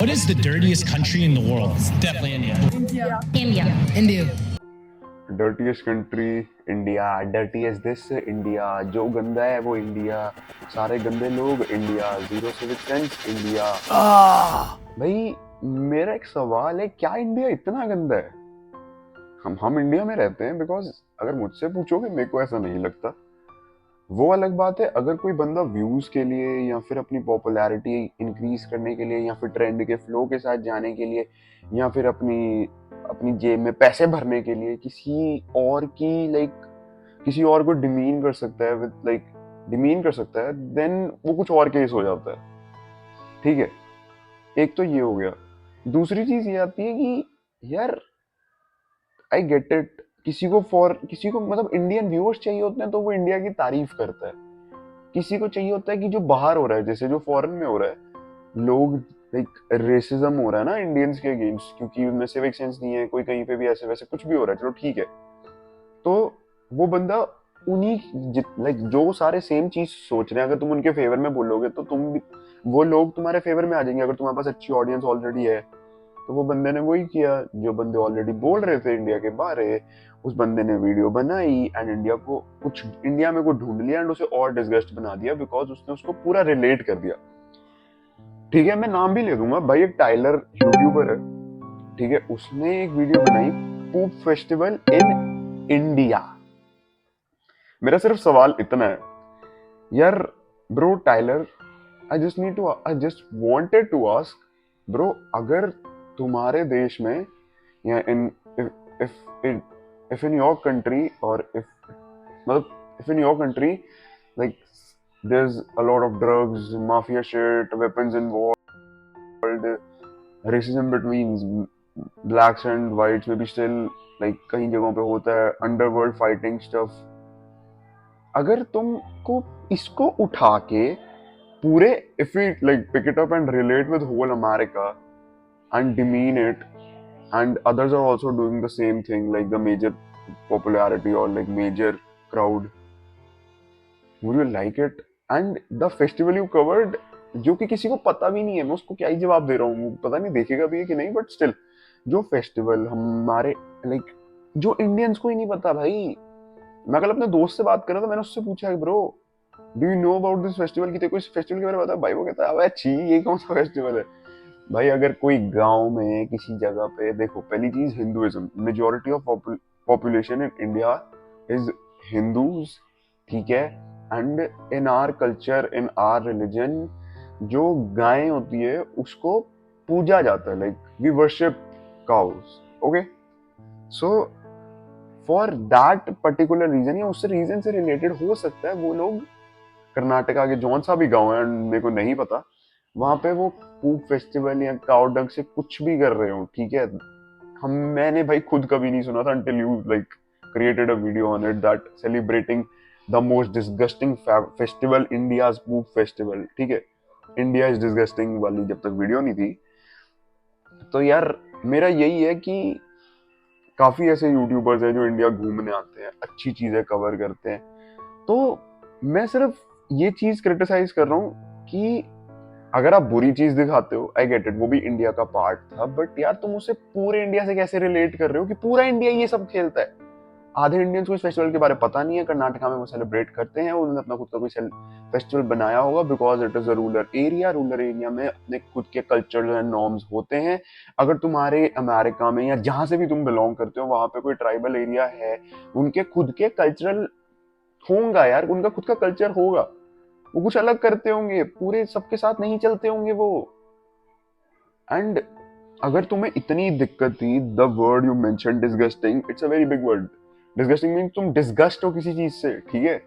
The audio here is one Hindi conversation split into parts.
What is the dirtiest country in the world? Definitely India. India. Dirtiest country India, dirtiest this India, जो गंदा है वो इंडिया, सारे गंदे लोग India, zero civic sense India. भाई मेरा एक सवाल है, क्या इंडिया इतना गंदा है? हम इंडिया में रहते हैं बिकॉज अगर मुझसे पूछोगे मेरे को ऐसा नहीं लगता। वो अलग बात है अगर कोई बंदा व्यूज के लिए या फिर अपनी पॉपुलैरिटी इंक्रीज करने के लिए या फिर ट्रेंड के फ्लो के साथ जाने के लिए या फिर अपनी जेब में पैसे भरने के लिए किसी और की किसी और को डिमीन कर सकता है डिमीन कर सकता है, देन वो कुछ और केस हो जाता है। ठीक है, एक तो ये हो गया। दूसरी चीज ये आती है कि यार आई गेट इट, किसी को मतलब इंडियन व्यूअर्स चाहिए होते हैं तो वो इंडिया की तारीफ करता है। किसी को चाहिए होता है कि जो बाहर हो रहा है, जैसे जो फॉरेन में हो रहा है, लोग रेसिज्म हो रहा है ना इंडियंस के अगेंस्ट, क्योंकि उनमें सिविक सेंस नहीं है, कोई कहीं पे भी ऐसे वैसे कुछ भी हो रहा है, चलो ठीक है, तो वो बंदा उन्हीं जो सारे सेम चीज सोच रहे हैं, अगर तुम उनके फेवर में बोलोगे तो तुम भी, वो लोग तुम्हारे फेवर में आ जाएंगे। अगर तुम्हारे पास अच्छी ऑडियंस ऑलरेडी है तो वो बंदे ने वही किया जो बंदे ऑलरेडी बोल रहे थे इंडिया के बारे। उस बंदे ने वीडियो बनाई एंड इंडिया में को ढूंढ लिया एंड उसे और डिसगस्ट बना दिया बिकॉज उसने उसको पूरा रिलेट कर दिया। ठीक है, मैं नाम भी ले दूंगा भाई, एक टाइलर यूट्यूबर है, ठीक है, उसने एक वीडियो बनाई पूप फेस्टिवल इन इंडिया। मेरा सिर्फ सवाल इतना है यार, bro Tyler, I just wanted to ask bro, अगर तुम्हारे देश में या इफ इन योर कंट्री और if in your country like there's a lot of drugs, mafia shit, weapons involved, racism between blacks and whites में भी still कई जगहों पे होता है, underworld fighting stuff। अगर तुमको इसको उठा के पूरे if we pick it up and relate with whole America and demean it, and others are also doing the same thing, like the major popularity or major crowd, would you like it? And the festival you covered, जो कि किसी को पता भी नहीं है, मैं उसको क्या ही जवाब दे रहा हूँ, पता नहीं देखेगा भी है कि नहीं, बट स्टिल जो फेस्टिवल हमारे जो इंडियंस को ही नहीं पता भाई। मैं कल अपने दोस्त से बात कर रहा था, मैंने उससे पूछा bro do you know about this festival, कि तेरे को इस फेस्टिवल के बारे में पता है? भाई वो कहता है अबे छी ये कौन सा फेस्टिवल है। भाई अगर कोई गांव में किसी जगह पे, देखो पहली चीज Hinduism, majority of population in India is Hindus, ठीक है, and in our culture, in our religion, जो गायें होती है उसको पूजा जाता है, we worship cows, okay. So for that particular reason या उससे रीजन से रिलेटेड हो सकता है वो लोग कर्नाटका के जौन सा भी गांव है, मेरे को नहीं पता, वहां पे वो पूप फेस्टिवल या काउ डंग से कुछ भी कर रहे हो, ठीक है। मैंने भाई खुद कभी नहीं सुना था until you created a video on it that celebrating the most disgusting festival, India's poop festival, ठीक है, इंडिया इज डिस्गस्टिंग वाली जब तक वीडियो नहीं थी। तो यार मेरा यही है कि काफी ऐसे यूट्यूबर्स हैं जो इंडिया घूमने आते हैं, अच्छी चीजें कवर करते हैं, तो मैं सिर्फ ये चीज क्रिटिसाइज कर रहा हूँ कि अगर आप बुरी चीज दिखाते हो, आई गेट इट, वो भी इंडिया का पार्ट था, बट यार तुम उसे पूरे इंडिया से कैसे रिलेट कर रहे हो कि पूरा इंडिया ये सब खेलता है। आधे इंडियंस को इस फेस्टिवल के बारे में पता नहीं है, कर्नाटका में वो सेलिब्रेट करते हैं, उन्होंने अपना खुद का कोई फेस्टिवल बनाया होगा because it is a rural area में अपने खुद के कल्चर एंड नॉर्म्स होते हैं। अगर तुम्हारे अमेरिका में या जहां से भी तुम बिलोंग करते हो वहां पे कोई ट्राइबल एरिया है, उनके खुद के कल्चरल होगा यार, उनका खुद का कल्चर होगा, वो कुछ अलग करते होंगे, पूरे सबके साथ नहीं चलते होंगे वो। एंड अगर तुम्हें इतनी दिक्कत थी, the word you mention disgusting, it's a very big word. Disgusting mean तुम डिस्गस्ट हो किसी चीज से, ठीक है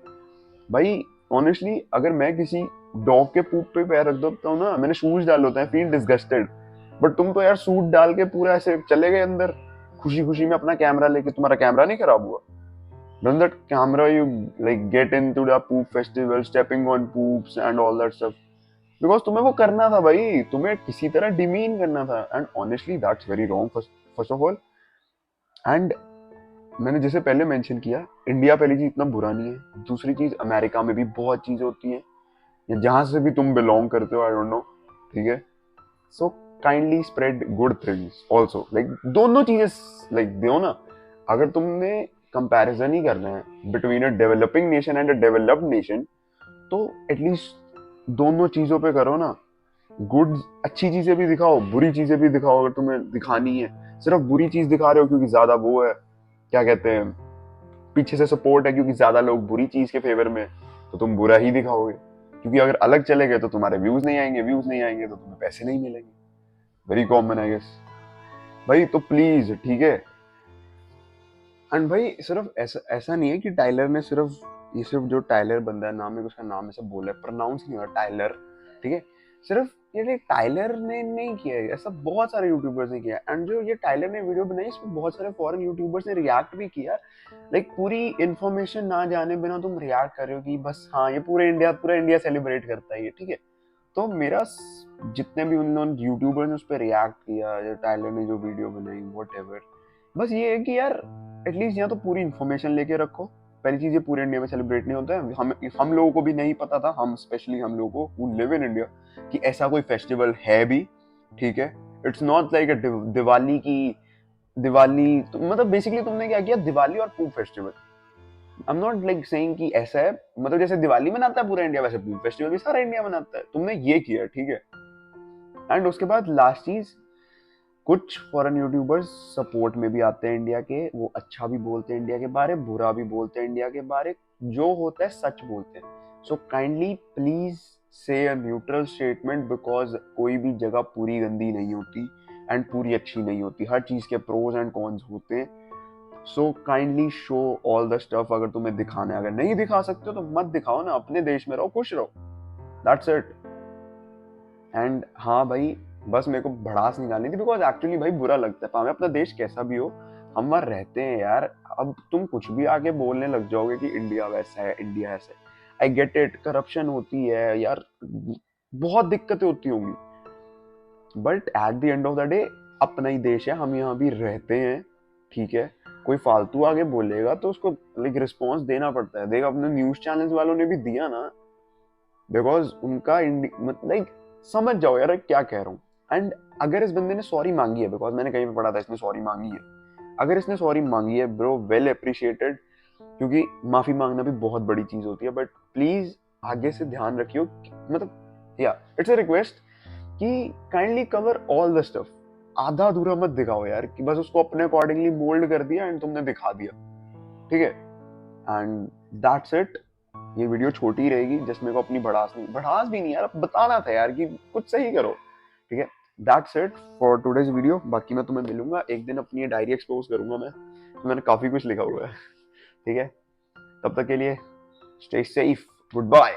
भाई। ऑनेस्टली अगर मैं किसी डॉग के पूप पे पैर रख देता हूँ ना, मैंने शूज डाले होते हैं, फील डिस्गस्टेड, बट तुम तो यार सूट डाल के पूरा ऐसे चले गए अंदर खुशी खुशी में अपना कैमरा लेके। तुम्हारा कैमरा नहीं खराब हुआ? Doesn't that camera you get into the poop festival, stepping on poops and all that stuff? Because तुम्हें वो करना था भाई, तुम्हें किसी तरह डिमीन करना था, and honestly that's very wrong first of all। and मैंने जैसे पहले मेंशन किया, इंडिया पहली चीज इतना बुरा नहीं है, दूसरी चीज अमेरिका में भी बहुत चीजें होती हैं, या जहां से भी तुम बिलोंग करते हो, आई डोंट नो, ठीक है। So kindly spread good things also, like दोनों चीजें लाइक दो ना। अगर तुमने कंपैरिजन ही करना है between a developing nation and a developed nation, तो एटलीस्ट दोनों चीजों पे करो ना। गुड अच्छी चीजें भी दिखाओ, बुरी चीजें भी दिखाओ अगर तुम्हें दिखानी है। सिर्फ बुरी चीज दिखा रहे हो क्योंकि ज्यादा वो है, क्या कहते हैं, पीछे से सपोर्ट है क्योंकि ज्यादा लोग बुरी चीज के फेवर में, तो तुम बुरा ही दिखाओगे। क्योंकि अगर अलग चले गए तो तुम्हारे व्यूज नहीं आएंगे, व्यूज नहीं आएंगे तो तुम्हें पैसे नहीं मिलेंगे। वेरी कॉमन आई गेस भाई। तो प्लीज ठीक है। एंड भाई सिर्फ ऐसा नहीं है कि टाइलर ने सिर्फ जो टाइलर बंदा है, नाम है उसका नाम ऐसा बोला है, प्रोनाउंस नहीं हो रहा टाइलर, ठीक है। सिर्फ ये टाइलर ने नहीं किया है, ऐसा बहुत सारे यूट्यूबर्स ने किया। एंड जो ये टाइलर ने वीडियो बनाई इसमें बहुत सारे फॉरेन यूट्यूबर्स ने रिएक्ट भी किया। लाइक पूरी इन्फॉर्मेशन ना जाने बिना तुम रिएक्ट कर रहे हो कि बस हाँ ये पूरा इंडिया सेलिब्रेट करता है ये, ठीक है। तो मेरा जितने भी उन लोग यूट्यूबर्स ने उस पर रिएक्ट किया, जो टाइलर ने जो वीडियो बनाई व्हाटएवर, बस ये है कि यार एटलीस्ट यहाँ तो पूरी इन्फॉर्मेशन लेके रखो। पहली चीज ये पूरे इंडिया में सेलिब्रेट नहीं होता है। हम लोगों को भी नहीं पता था, हम स्पेशली हम लोगों को हु लिव इन इंडिया, कि ऐसा कोई फेस्टिवल है भी, ठीक है। इट्स नॉट लाइक दिवाली तो मतलब बेसिकली तुमने क्या किया, दिवाली और पूप festival. I am not like saying कि ऐसा है, मतलब जैसे दिवाली मनाता है पूरा इंडिया वैसे पूप फेस्टिवल भी सारा इंडिया मनाता है। तुमने ये किया, ठीक है। एंड उसके बाद लास्ट चीज, कुछ फॉरेन यूट्यूबर्स सपोर्ट में भी आते हैं इंडिया के, वो अच्छा भी बोलते हैं इंडिया के बारे, बुरा भी बोलते हैं इंडिया के बारे, जो होता है सच बोलते हैं। सो काइंडली प्लीज से अ न्यूट्रल स्टेटमेंट, बिकॉज कोई भी जगह पूरी गंदी नहीं होती एंड पूरी अच्छी नहीं होती, हर चीज के प्रोज एंड कॉन्स होते हैं। So kindly show all the stuff. अगर तुम्हें दिखाना है, अगर नहीं दिखा सकते हो तो मत दिखाओ ना, अपने देश में रहो, खुश रहो, दैट्स इट। एंड हाँ भाई, बस मेरे को भड़ास निकालनी थी, बिकॉज एक्चुअली भाई बुरा लगता है। भाਵੇਂ अपना देश कैसा भी हो, हम वहां रहते हैं यार। अब तुम कुछ भी आगे बोलने लग जाओगे कि इंडिया वैसा है, इंडिया ऐसा है। आई गेट इट, करप्शन होती है यार, बहुत दिक्कतें होती होंगी, but at the end of the day अपना ही देश है, हम यहाँ भी रहते हैं, ठीक है। कोई फालतू आगे बोलेगा तो उसको लाइक रिस्पॉन्स देना पड़ता है। देख अपने न्यूज चैनल्स वालों ने भी दिया ना, बिकॉज उनका लाइक समझ जाओ यार क्या कह रहा हूँ। एंड अगर इस बंदे ने सॉरी मांगी है, बिकॉज मैंने कहीं पे पढ़ा था इसने सॉरी मांगी है, अगर इसने सॉरी मांगी है ब्रो, वेल अप्रिशिएटेड, क्योंकि माफी मांगना भी बहुत बड़ी चीज होती है। बट प्लीज आगे से ध्यान रखियो, मतलब या इट्स अ रिक्वेस्ट कि kindly cover all the stuff. आधा अधूरा मत दिखाओ यार, कि बस उसको अपने अकॉर्डिंगली मोल्ड कर दिया एंड तुमने दिखा दिया, ठीक है। And that's it. ये वीडियो छोटी रहेगी, जिसमें को अपनी भड़ास भी नहीं यार, बताना था यार कि कुछ सही करो, ठीक है। That's it for today's video. बाकी मैं तुम्हें मिलूंगा एक दिन, अपनी डायरी एक्सपोज करूंगा मैं, तो मैंने काफी कुछ लिखा हुआ है, ठीक है। तब तक के लिए स्टे सेफ, गुड बाय।